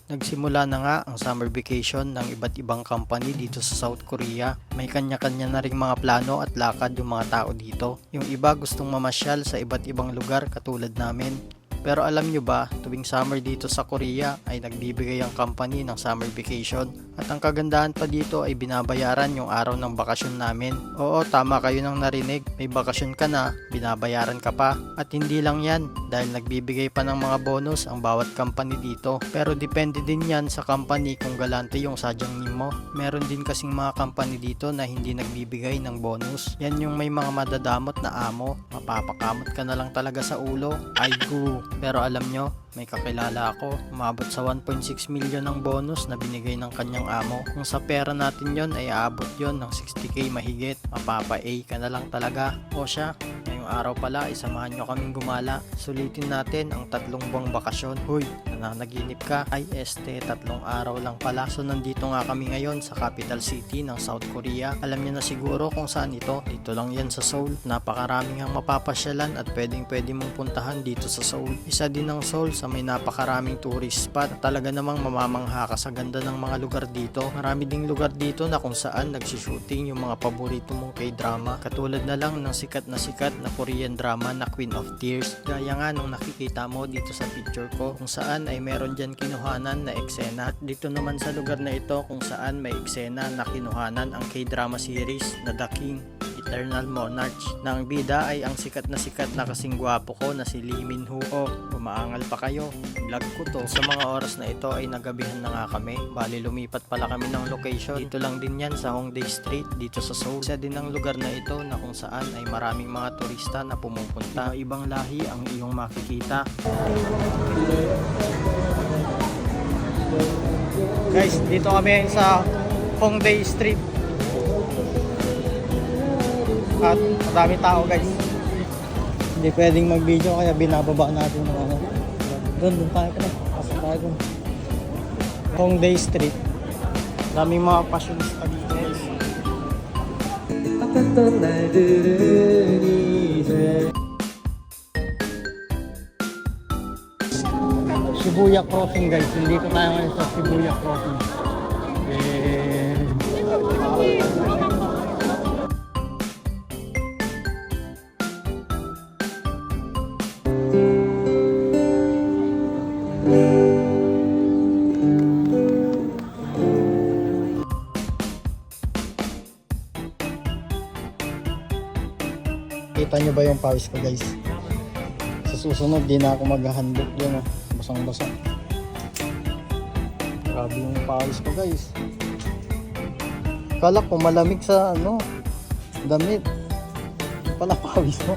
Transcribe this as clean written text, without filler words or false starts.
Nagsimula na nga ang summer vacation ng iba't ibang company dito sa South Korea. May kanya-kanya na ring mga plano at lakad yung mga tao dito. Yung iba gustong mamasyal sa iba't ibang lugar katulad namin. Pero alam nyo ba, tuwing summer dito sa Korea ay nagbibigay ang company ng summer vacation. At ang kagandahan pa dito ay binabayaran yung araw ng bakasyon namin. Oo, tama kayo nang narinig. May bakasyon ka na, binabayaran ka pa. At hindi lang yan, dahil nagbibigay pa ng mga bonus ang bawat company dito. Pero depende din yan sa company kung galante yung sadyangin mo. Meron din kasing mga company dito na hindi nagbibigay ng bonus. Yan yung may mga madadamot na amo. Mapapakamot ka na lang talaga sa ulo. Ay gu. Pero alam nyo, may kakilala ako, umabot sa 1.6 million ng bonus na binigay ng kanyang amo. Kung sa pera natin yon ay aabot yon ng 60k mahigit. Mapapa-A ka na lang talaga. O siya, ngayong araw pala, isamahan nyo kaming gumala. Sulitin natin ang 3 buwang bakasyon. Huy, nananaginip ka? Ay 3 araw lang pala. So nandito nga kami ngayon sa capital city ng South Korea. Alam nyo na siguro kung saan ito. Dito lang yan sa Seoul. Napakaraming ang mapapasyalan at pwede mong puntahan dito sa Seoul. Isa din ang Seoul sa may napakaraming tourist spot. Talaga namang mamamangha ka sa ganda ng mga lugar dito. Marami ding lugar dito na kung saan nagsishooting yung mga paborito mong K-drama. Katulad na lang ng sikat na Korean drama na Queen of Tears. Gaya nga nung nakikita mo dito sa picture ko, kung saan ay meron dyan kinuhanan na eksena. At dito naman sa lugar na ito kung saan may eksena na kinuhanan ang K-drama series na The King, Eternal Monarch. Na ang bida ay ang sikat na kasing gwapo ko na si Lee Min Ho. O, umaangal pa kayo. Vlog ko to. Sa mga oras na ito ay nagabihan na nga kami. Bali lumipat pala kami ng location. Dito lang din yan sa Hongdae Street dito sa Seoul. Isa din ang lugar na ito na kung saan ay maraming mga turista na pumupunta. Ibang lahi ang iyong makikita. Guys, dito kami sa Hongdae Street. At maraming tao guys. Hindi pwedeng mag-video kaya binababa natin ng ano. Doon tayo pa na. Pasok tayo doon. Hongdae Street. Daming mga fashionista dito guys. Shibuya Crossing guys. Hindi ko tayo ngayon sa Shibuya Crossing. Kita nyo ba yung pawis ko guys? Sa susunod di na ako maghahandok dyan. Basang basa. Grabe yung pawis ko guys. Kala ko malamig sa ano damit. Pala pawis mo.